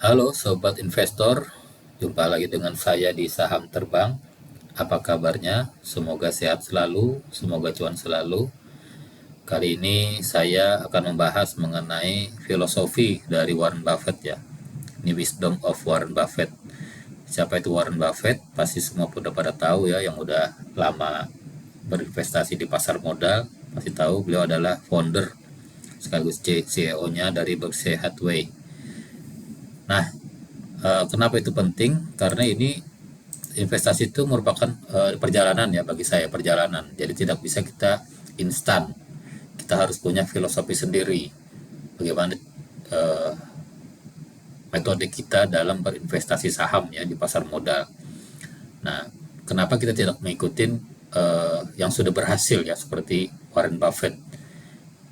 Halo Sobat Investor, jumpa lagi dengan saya di Saham Terbang. Apa kabarnya? Semoga sehat selalu, semoga cuan selalu. Kali ini saya akan membahas mengenai filosofi dari Warren Buffett ya. Ini Wisdom of Warren Buffett. Siapa itu Warren Buffett? Pasti semua udah pada tahu ya, yang udah lama berinvestasi di pasar modal. Pasti tahu beliau adalah founder sekaligus CEO-nya dari Berkshire Hathaway. Nah, kenapa itu penting? Karena ini investasi itu merupakan perjalanan ya, bagi saya perjalanan. Jadi tidak bisa kita instan. Kita harus punya filosofi sendiri. Bagaimana uh, metode kita dalam berinvestasi saham ya di pasar modal. Nah, kenapa kita tidak mengikuti yang sudah berhasil ya seperti Warren Buffett,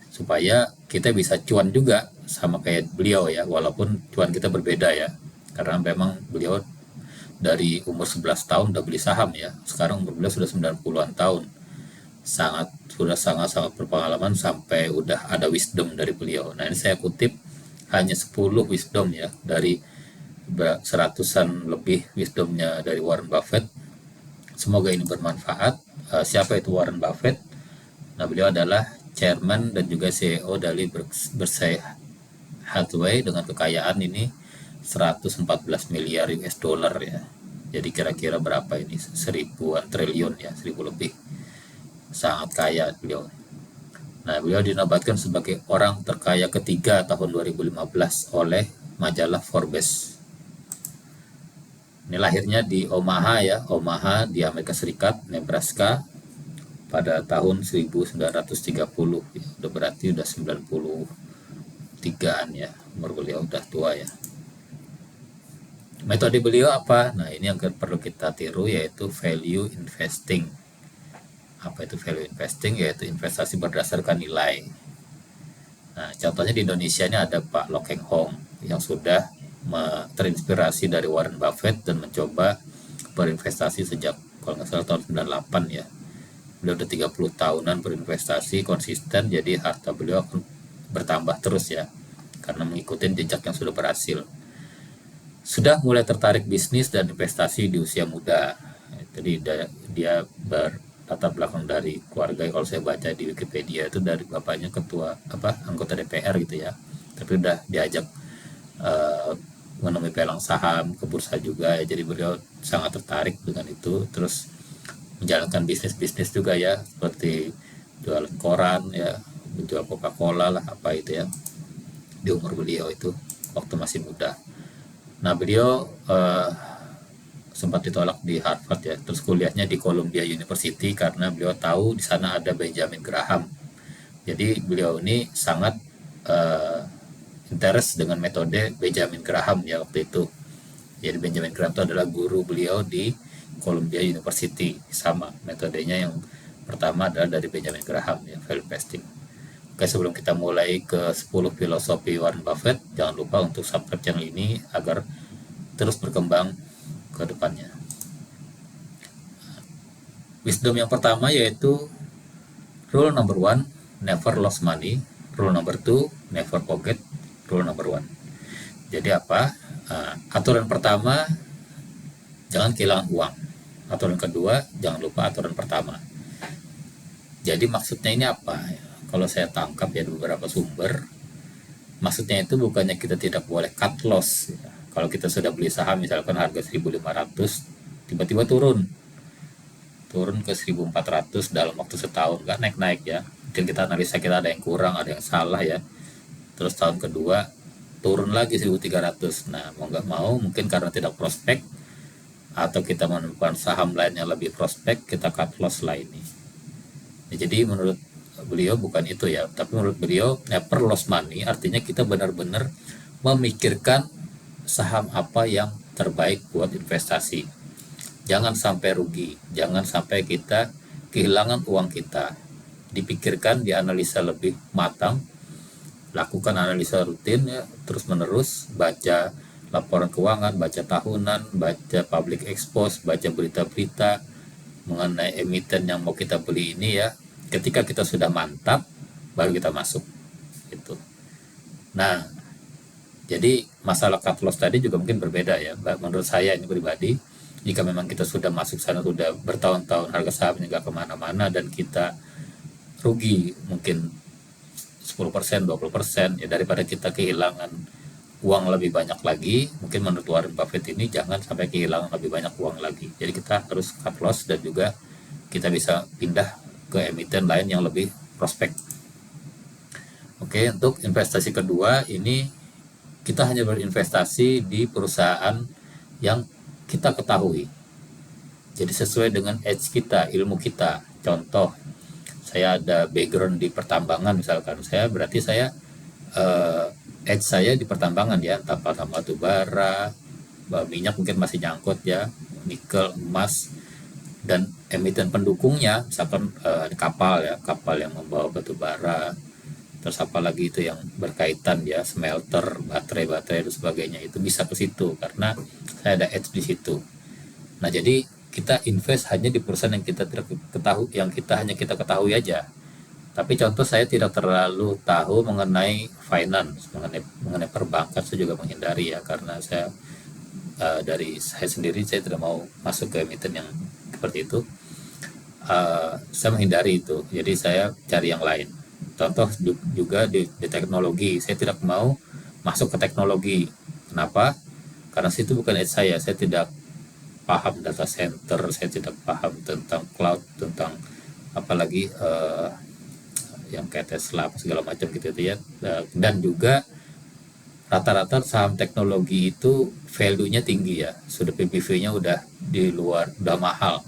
supaya kita bisa cuan juga sama kayak beliau ya, walaupun cuan kita berbeda ya, karena memang beliau dari umur 11 tahun udah beli saham ya. Sekarang umur beliau sudah 90-an tahun. Sangat berpengalaman sampai udah ada wisdom dari beliau. Nah, ini saya kutip hanya 10 wisdom ya dari seratusan lebih wisdomnya dari Warren Buffett. Semoga ini bermanfaat. Siapa itu Warren Buffett? Nah, beliau adalah chairman dan juga CEO dari Berkshire Hathaway dengan kekayaan ini 114 miliar US dollar ya. Jadi kira-kira berapa ini? Seribuan triliun ya, 1000 lebih. Sangat kaya beliau. Nah, beliau dinobatkan sebagai orang terkaya ketiga tahun 2015 oleh majalah Forbes. Ini lahirnya di Omaha ya, Omaha di Amerika Serikat, Nebraska pada tahun 1930. Ya, udah berarti udah 93-an ya, umur beliau udah tua ya. Metode beliau apa? Nah, ini yang perlu kita tiru, yaitu value investing. Apa itu value investing? Yaitu investasi berdasarkan nilai. Nah, contohnya di Indonesia ini ada Pak Lok Heng Hong yang sudah terinspirasi dari Warren Buffett dan mencoba berinvestasi sejak kalau nggak salah tahun 98 ya. Beliau udah 30 tahunan berinvestasi konsisten, jadi harta beliau akan bertambah terus ya, karena mengikuti jejak yang sudah berhasil. Sudah mulai tertarik bisnis dan investasi di usia muda. Jadi dia berlatar belakang dari keluarga, kalau saya baca di Wikipedia itu dari bapaknya ketua anggota DPR gitu ya. Tapi udah diajak uh, menemui pelang saham ke bursa juga ya. Jadi beliau sangat tertarik dengan itu, terus menjalankan bisnis-bisnis juga ya, seperti jualan koran ya, menjual Coca-Cola lah apa itu ya, di umur beliau itu waktu masih muda. Nah, beliau sempat ditolak di Harvard ya, terus kuliahnya di Columbia University karena beliau tahu di sana ada Benjamin Graham. Jadi beliau ini sangat interest dengan metode Benjamin Graham ya waktu itu. Jadi Benjamin Graham itu adalah guru beliau di Columbia University. Sama metodenya, yang pertama adalah dari Benjamin Graham ya, value investing. Oke, sebelum kita mulai ke 10 filosofi Warren Buffett, jangan lupa untuk subscribe channel ini agar terus berkembang ke depannya. Wisdom yang pertama yaitu rule number one, never lose money. Rule number two, never forget rule number one. Jadi apa? Aturan pertama, jangan kehilangan uang. Aturan kedua, jangan lupa aturan pertama. Jadi maksudnya ini apa? Kalau saya tangkap ya beberapa sumber, maksudnya itu bukannya kita tidak boleh cut loss ya. Kalau kita sudah beli saham misalkan harga 1.500, tiba-tiba turun ke 1.400 dalam waktu setahun, nggak naik-naik ya. Mungkin kita analisa, kita ada yang kurang, ada yang salah ya. Terus tahun kedua turun lagi 1.300. Nah, mau nggak mau mungkin karena tidak prospek atau kita menemukan saham lain yang lebih prospek, kita cut loss lah ini. Ya, jadi menurut beliau bukan itu ya, tapi menurut beliau never lose money artinya kita benar-benar memikirkan saham apa yang terbaik buat investasi. Jangan sampai rugi, jangan sampai kita kehilangan uang kita. Dipikirkan, dianalisa lebih matang, lakukan analisa rutin ya, terus menerus, baca laporan keuangan, baca tahunan, baca public expose, baca berita-berita mengenai emiten yang mau kita beli ini ya. Ketika kita sudah mantap, baru kita masuk gitu. Nah, Jadi masalah cut loss tadi juga mungkin berbeda ya. Menurut saya ini pribadi, jika memang kita sudah masuk sana sudah bertahun-tahun harga sahamnya nggak kemana-mana dan kita rugi mungkin 10%, 20% ya, daripada kita kehilangan uang lebih banyak lagi, mungkin menurut Warren Buffett ini jangan sampai kehilangan lebih banyak uang lagi. Jadi kita harus cut loss dan juga kita bisa pindah ke emiten lain yang lebih prospek. Oke, untuk investasi kedua ini kita hanya berinvestasi di perusahaan yang kita ketahui. Jadi sesuai dengan edge kita, ilmu kita. Contoh, saya ada background di pertambangan misalkan, berarti saya edge saya di pertambangan ya, tambang batu bara, minyak mungkin masih nyangkut ya, nikel, emas, dan emiten pendukungnya misalkan kapal ya, kapal yang membawa batu bara, terus apa lagi itu yang berkaitan ya, smelter, baterai dan sebagainya, itu bisa ke situ karena saya ada edge di situ. Nah, jadi kita invest hanya di perusahaan yang kita tidak ketahui, yang kita ketahui aja. Tapi contoh saya tidak terlalu tahu mengenai finance, mengenai perbankan saya juga menghindari ya, karena saya dari saya sendiri saya tidak mau masuk ke emiten yang seperti itu. Saya menghindari itu, jadi saya cari yang lain. Contoh juga di teknologi, saya tidak mau masuk ke teknologi. Kenapa? Karena situ bukan edge saya tidak paham data center, saya tidak paham tentang cloud, tentang apalagi yang kayak Tesla segala macam gitu ya. Dan juga rata-rata saham teknologi itu value-nya tinggi ya, sudah PBV-nya udah di luar, udah mahal.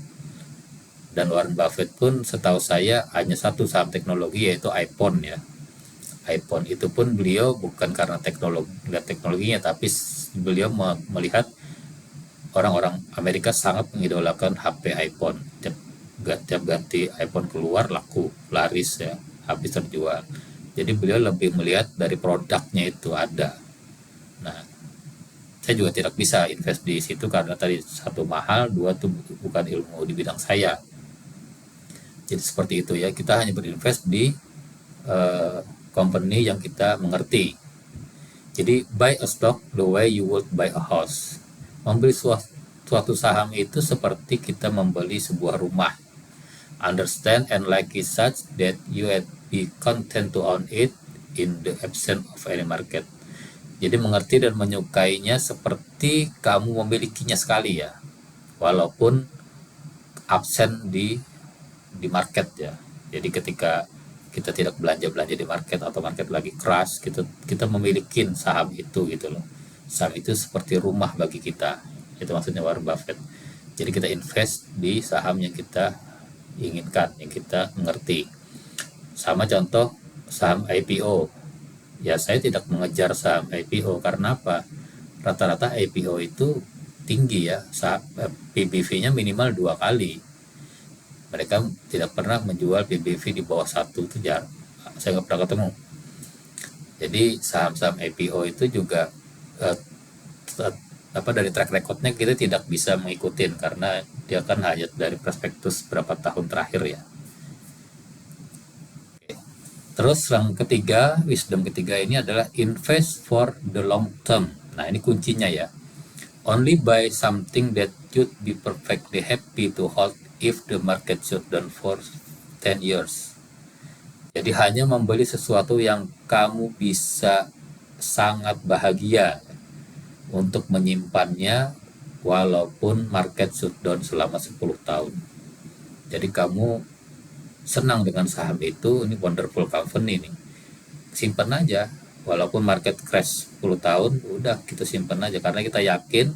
Dan Warren Buffett pun setahu saya hanya satu saham teknologi, yaitu iPhone ya. iPhone itu pun beliau bukan karena teknologinya, tapi beliau melihat orang-orang Amerika sangat mengidolakan HP iPhone. Tiap ganti iPhone keluar laku, laris ya, habis terjual. Jadi beliau lebih melihat dari produknya itu ada. Nah, saya juga tidak bisa invest di situ karena tadi satu mahal, dua tuh bukan ilmu di bidang saya. Jadi seperti itu ya, kita hanya berinvest di company yang kita mengerti. Jadi buy a stock the way you would buy a house. Membeli suatu saham itu seperti kita membeli sebuah rumah. Understand and like it such that you be content to own it in the absence of any market. Jadi mengerti dan menyukainya seperti kamu memilikinya sekali ya, walaupun absen di market ya. Jadi ketika kita tidak belanja di market atau market lagi crash, kita memiliki saham itu gitu loh. Saham itu seperti rumah bagi kita. Itu maksudnya Warren Buffett. Jadi kita invest di saham yang kita inginkan, yang kita mengerti. Sama contoh saham IPO. Ya, saya tidak mengejar saham IPO karena apa? Rata-rata IPO itu tinggi ya, PBV-nya minimal 2 kali. Mereka tidak pernah menjual PBV di bawah 1, itu jarang. Saya nggak pernah ketemu. Jadi saham-saham IPO itu juga dari track recordnya kita tidak bisa mengikuti karena dia kan hanya dari prospektus berapa tahun terakhir ya. Oke. Terus yang ketiga, wisdom ketiga ini adalah invest for the long term. Nah, ini kuncinya ya. Only buy something that you'd be perfectly happy to hold if the market should down for 10 years. Jadi hanya membeli sesuatu yang kamu bisa sangat bahagia untuk menyimpannya walaupun market should down selama 10 tahun. Jadi kamu senang dengan saham itu, ini wonderful company nih. Simpan aja walaupun market crash 10 tahun, udah kita simpan aja karena kita yakin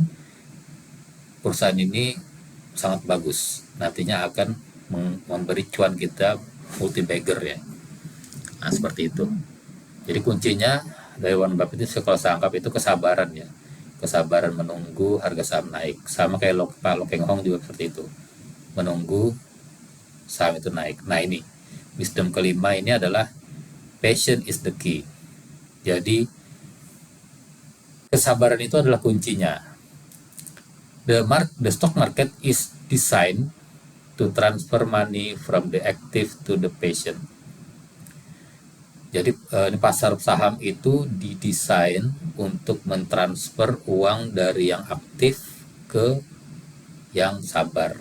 perusahaan ini sangat bagus, nantinya akan memberi cuan kita multi-bagger ya. Nah, seperti itu. Jadi kuncinya dari Warren Buffett itu kalau saya anggap itu kesabaran ya. Kesabaran menunggu harga saham naik. Sama kayak Pak Lo Keng Hong juga seperti itu. Menunggu saham itu naik. Nah, ini wisdom kelima ini adalah passion is the key. Jadi kesabaran itu adalah kuncinya. The stock market is designed to transfer money from the active to the patient. Jadi ini pasar saham itu didesain untuk mentransfer uang dari yang aktif ke yang sabar.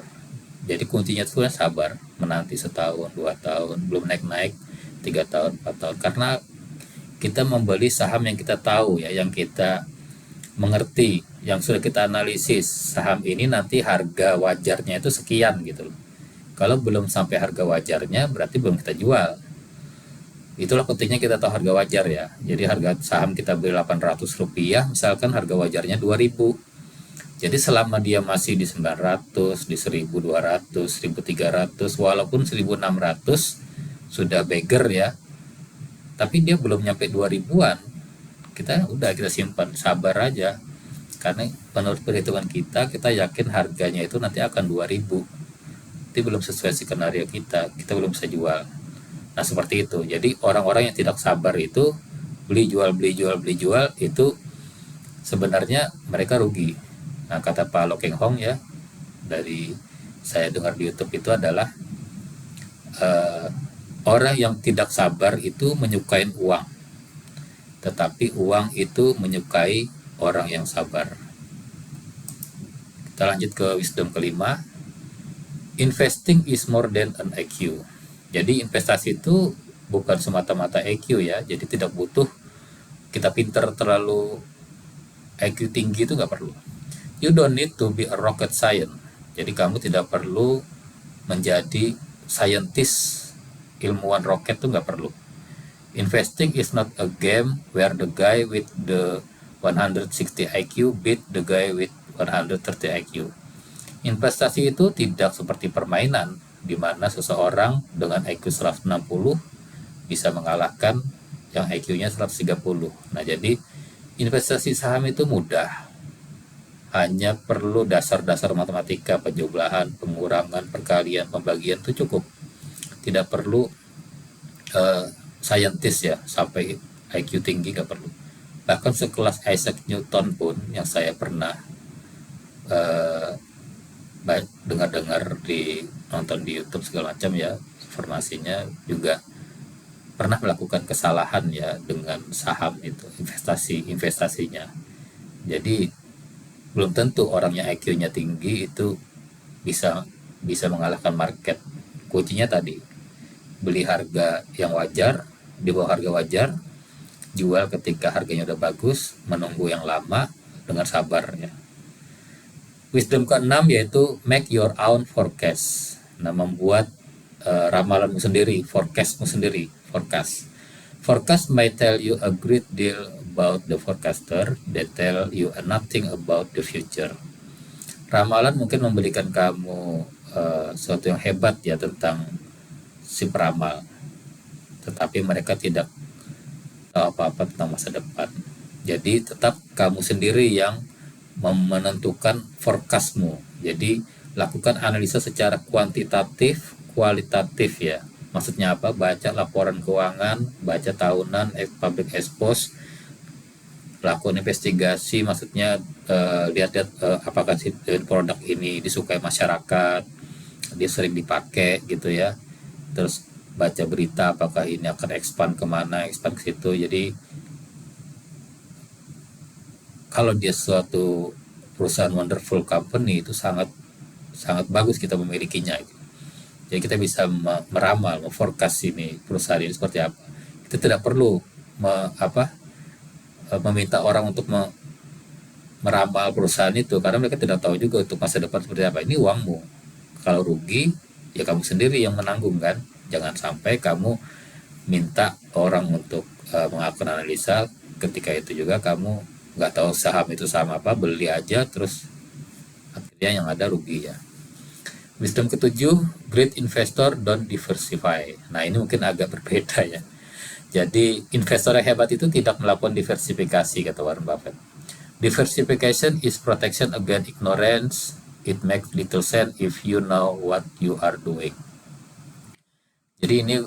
Jadi kuncinya itu kan sabar, menanti setahun, 2 tahun, belum naik-naik, 3 tahun, 4 tahun. Karena kita membeli saham yang kita tahu ya, yang kita mengerti, yang sudah kita analisis. Saham ini nanti harga wajarnya itu sekian gitu loh. Kalau belum sampai harga wajarnya, berarti belum kita jual. Itulah pentingnya kita tahu harga wajar ya. Jadi harga saham kita beli Rp800, misalkan harga wajarnya 2.000. Jadi selama dia masih di 900, di 1.200, 1.300, walaupun 1.600 sudah beggar ya, tapi dia belum nyampe 2.000-an, kita simpan, sabar aja. Karena menurut perhitungan kita yakin harganya itu nanti akan 2.000. Itu belum sesuai skenario kita belum bisa jual. Nah, seperti itu. Jadi orang-orang yang tidak sabar itu beli jual beli jual beli jual, itu sebenarnya mereka rugi. Nah, kata Pak Lokeng Hong ya, dari saya dengar di YouTube itu adalah eh, orang yang tidak sabar itu menyukai uang, tetapi uang itu menyukai orang yang sabar. Kita lanjut ke wisdom kelima. Investing is more than an IQ. Jadi investasi itu bukan semata-mata IQ ya. Jadi tidak butuh kita pinter terlalu IQ tinggi, itu nggak perlu. You don't need to be a rocket science. Jadi kamu tidak perlu menjadi scientist, ilmuwan roket, tuh nggak perlu. Investing is not a game where the guy with the 160 IQ beat the guy with 130 IQ. Investasi itu tidak seperti permainan di mana seseorang dengan IQ 160 bisa mengalahkan yang IQ-nya 130. Nah, jadi investasi saham itu mudah. Hanya perlu dasar-dasar matematika, penjumlahan, pengurangan, perkalian, pembagian, itu cukup. Tidak perlu saintis ya, sampai IQ tinggi nggak perlu. Bahkan sekelas Isaac Newton pun yang saya pernah dengar-dengar nonton di YouTube segala macam ya, informasinya juga pernah melakukan kesalahan ya dengan saham itu, investasinya. Jadi belum tentu orangnya IQ-nya tinggi itu bisa bisa mengalahkan market. Kuncinya tadi, beli harga yang wajar, di bawah harga wajar, jual ketika harganya udah bagus, menunggu yang lama dengan sabar ya. Wisdom keenam yaitu make your own forecast. Nah, membuat ramalanmu sendiri, forecastmu sendiri, forecast. Forecast may tell you a great deal about the forecaster, that tell you nothing about the future. Ramalan mungkin memberikan kamu sesuatu yang hebat ya tentang si peramal, tetapi mereka tidak tahu apa-apa tentang masa depan. Jadi tetap kamu sendiri yang menentukan forecastmu. Jadi lakukan analisa secara kuantitatif, kualitatif ya. Maksudnya apa? Baca laporan keuangan, baca tahunan, public expose, lakukan investigasi, maksudnya lihat-lihat apakah si produk ini disukai masyarakat, dia sering dipakai gitu ya. Terus baca berita apakah ini akan expand kemana, expand ke situ. Jadi kalau dia suatu perusahaan wonderful company, itu sangat sangat bagus kita memilikinya. Jadi kita bisa meramal, memforecast ini perusahaan ini seperti apa. Kita tidak perlu meminta orang untuk meramal perusahaan itu, karena mereka tidak tahu juga untuk masa depan seperti apa. Ini uangmu, kalau rugi ya kamu sendiri yang menanggung kan. Jangan sampai kamu minta orang untuk melakukan analisa, ketika itu juga kamu nggak tahu saham itu saham apa, beli aja terus akhirnya yang ada rugi ya. Wisdom ketujuh, great investor don't diversify. Nah, ini mungkin agak berbeda ya. Jadi investor yang hebat itu tidak melakukan diversifikasi, kata Warren Buffett. Diversification is protection against ignorance. It makes little sense if you know what you are doing. Jadi ini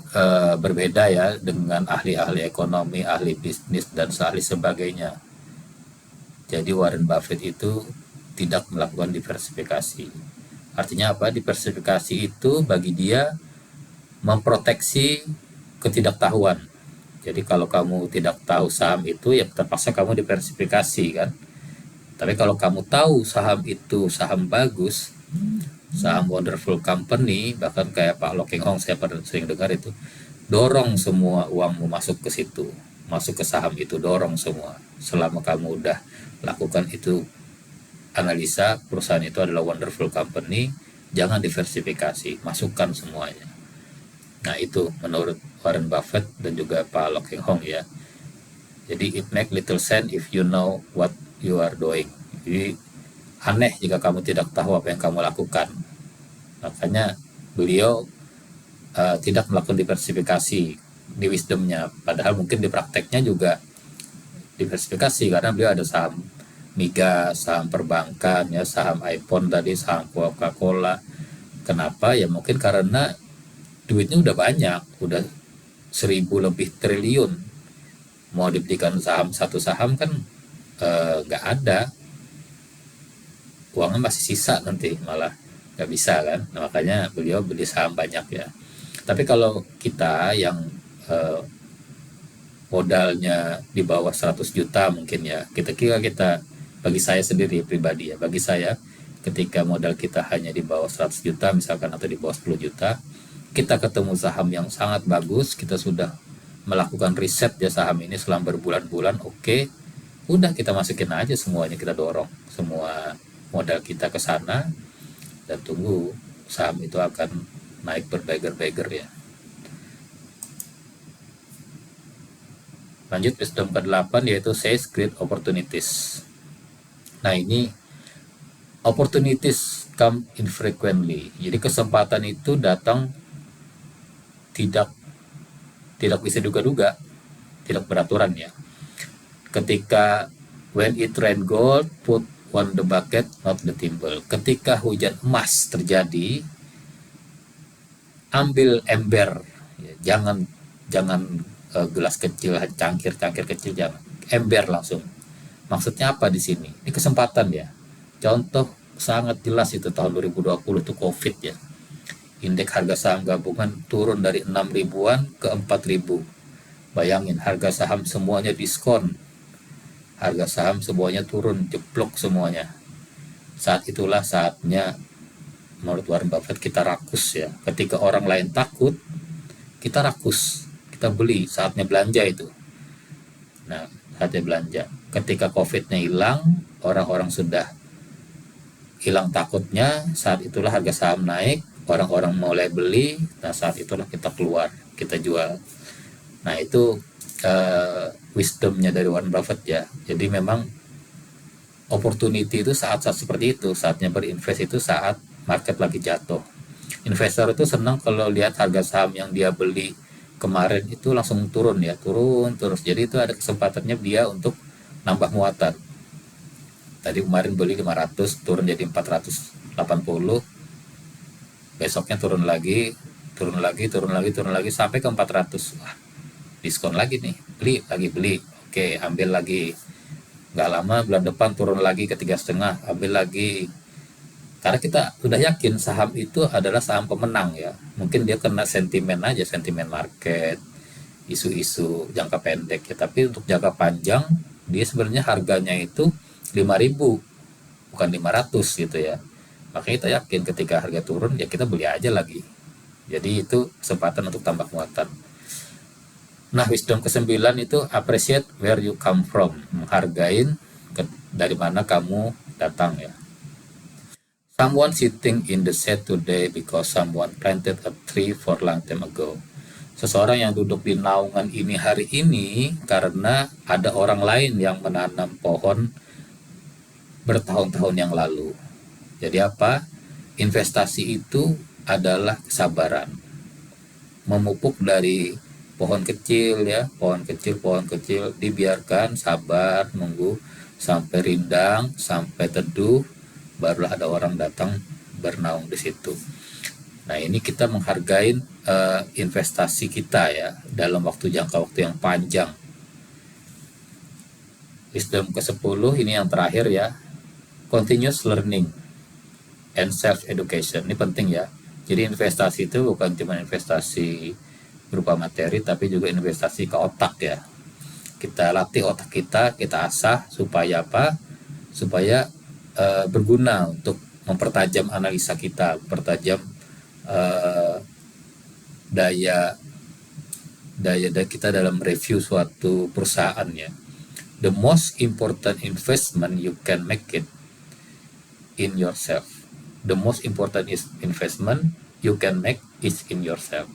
berbeda ya dengan ahli-ahli ekonomi, ahli bisnis, dan ahli sebagainya. Jadi Warren Buffett itu tidak melakukan diversifikasi. Artinya apa? Diversifikasi itu bagi dia memproteksi ketidaktahuan. Jadi kalau kamu tidak tahu saham itu, ya terpaksa kamu diversifikasi kan. Tapi kalau kamu tahu saham itu saham bagus, saham wonderful company, bahkan kayak Pak Loking Hong saya pernah sering dengar itu, dorong semua uangmu masuk ke situ, masuk ke saham itu, dorong semua. Selama kamu udah lakukan itu, analisa perusahaan itu adalah wonderful company, jangan diversifikasi, masukkan semuanya. Nah itu menurut Warren Buffett dan juga Pak Loking Hong ya. Jadi it make little sense if you know what you are doing. Jadi aneh jika kamu tidak tahu apa yang kamu lakukan. Makanya beliau tidak melakukan diversifikasi di wisdomnya. Padahal mungkin di prakteknya juga diversifikasi karena beliau ada saham migas, saham perbankan, ya saham iPhone tadi, saham Coca-Cola. Kenapa? Ya mungkin karena duitnya udah banyak, udah 1.000 lebih triliun. Mau dibelikan saham satu saham kan nggak ada, uangnya masih sisa nanti malah nggak bisa kan. Nah, makanya beliau beli saham banyak ya. Tapi kalau kita yang modalnya di bawah 100 juta mungkin ya, kita bagi saya sendiri pribadi ya, bagi saya ketika modal kita hanya di bawah 100 juta misalkan atau di bawah 10 juta, kita ketemu saham yang sangat bagus, kita sudah melakukan riset ya saham ini selama berbulan-bulan, oke, udah kita masukin aja semuanya, kita dorong semua modal kita ke sana dan tunggu saham itu akan naik berbeger-beger ya. Lanjut wisdom ke-8 yaitu seize great opportunities. Nah ini opportunities come infrequently. Jadi kesempatan itu datang tidak bisa duga-duga, tidak beraturan ya. Ketika when it rain gold, put on the bucket, not the thimble. Ketika hujan emas terjadi, ambil ember, ya, jangan gelas kecil, cangkir kecil, jangan, ember langsung. Maksudnya apa di sini? Ini kesempatan ya. Contoh sangat jelas itu tahun 2020 itu COVID ya. Indeks harga saham gabungan turun dari 6 ribuan ke 4 ribu. Bayangin harga saham semuanya diskon. Harga saham semuanya turun, jeblok semuanya. Saat itulah saatnya menurut Warren Buffett kita rakus ya. Ketika orang lain takut, kita rakus, kita beli, saatnya belanja itu. Nah, saatnya belanja. Ketika COVID-nya hilang, orang-orang sudah hilang takutnya, saat itulah harga saham naik, orang-orang mulai beli, nah saat itulah kita keluar, kita jual. Nah itu wisdomnya dari Warren Buffett ya. Jadi memang opportunity itu saat-saat seperti itu, saatnya berinvest itu saat market lagi jatuh. Investor itu senang kalau lihat harga saham yang dia beli kemarin itu langsung turun ya, turun terus. Jadi itu ada kesempatannya dia untuk nambah muatan. Tadi kemarin beli 500, turun jadi 480, besoknya turun lagi sampai ke 400. Wah, diskon lagi nih, beli, oke, ambil lagi. Nggak lama bulan depan turun lagi ke 3,5, ambil lagi. Karena kita udah yakin saham itu adalah saham pemenang ya. Mungkin dia kena sentimen aja, sentimen market, isu-isu jangka pendek ya. Tapi untuk jangka panjang, dia sebenarnya harganya itu 5.000, bukan 500 gitu ya. Makanya kita yakin ketika harga turun ya kita beli aja lagi. Jadi itu kesempatan untuk tambah muatan. Nah, wisdom ke-9 itu appreciate where you come from, menghargain dari mana kamu datang ya. Someone sitting in the shade today because someone planted a tree for long time ago. Seseorang yang duduk di naungan ini hari ini karena ada orang lain yang menanam pohon bertahun-tahun yang lalu. Jadi apa? Investasi itu adalah kesabaran. Memupuk dari pohon kecil ya, pohon kecil dibiarkan sabar nunggu sampai rindang, sampai teduh, barulah ada orang datang bernaung di situ. Nah, ini kita menghargai investasi kita ya dalam jangka waktu yang panjang. Wisdom ke-10 ini yang terakhir ya. Continuous learning and self education. Ini penting ya. Jadi investasi itu bukan cuma investasi berupa materi, tapi juga investasi ke otak ya. Kita latih otak kita asah supaya apa? Supaya berguna untuk mempertajam analisa kita, mempertajam daya kita dalam review suatu perusahaan ya. The most important investment you can make it in yourself. The most important investment you can make is in yourself.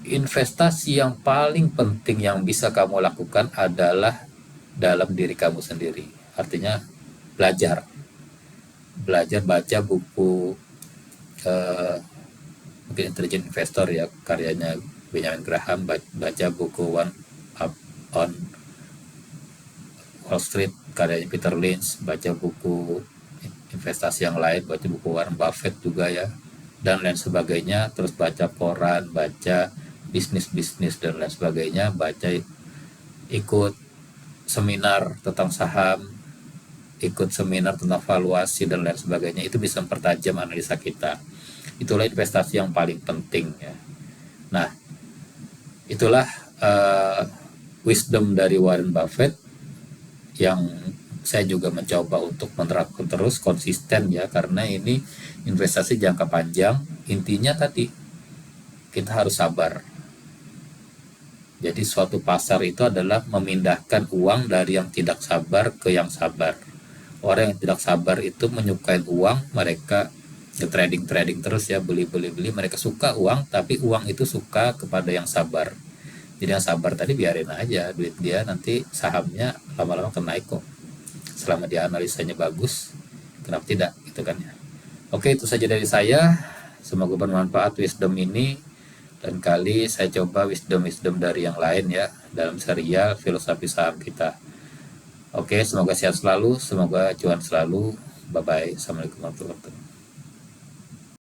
Investasi yang paling penting yang bisa kamu lakukan adalah dalam diri kamu sendiri. Artinya belajar baca buku mungkin Intelligent Investor ya, karyanya Benjamin Graham, baca buku One Up on Wall Street karyanya Peter Lynch, baca buku investasi yang lain, baca buku Warren Buffett juga ya, dan lain sebagainya. Terus baca koran, baca bisnis dan lain sebagainya, ikut seminar tentang saham, ikut seminar tentang valuasi dan lain sebagainya. Itu bisa mempertajam analisa kita. Itulah investasi yang paling penting ya. Nah, itulah wisdom dari Warren Buffett yang saya juga mencoba untuk menerapkan terus konsisten ya, karena ini investasi jangka panjang. Intinya tadi kita harus sabar. Jadi suatu pasar itu adalah memindahkan uang dari yang tidak sabar ke yang sabar. Orang yang tidak sabar itu menyukai uang, mereka trading terus ya, beli, mereka suka uang, tapi uang itu suka kepada yang sabar. Jadi yang sabar tadi biarin aja, duit dia nanti sahamnya lama-lama akan naik kok, selama dia analisanya bagus, kenapa tidak gitu kan ya. Oke, itu saja dari saya, semoga bermanfaat wisdom ini. Dan kali saya coba wisdom dari yang lain ya dalam serial filosofi saham kita. Oke, semoga sehat selalu, semoga cuan selalu. Bye bye. Assalamualaikum warahmatullahi wabarakatuh.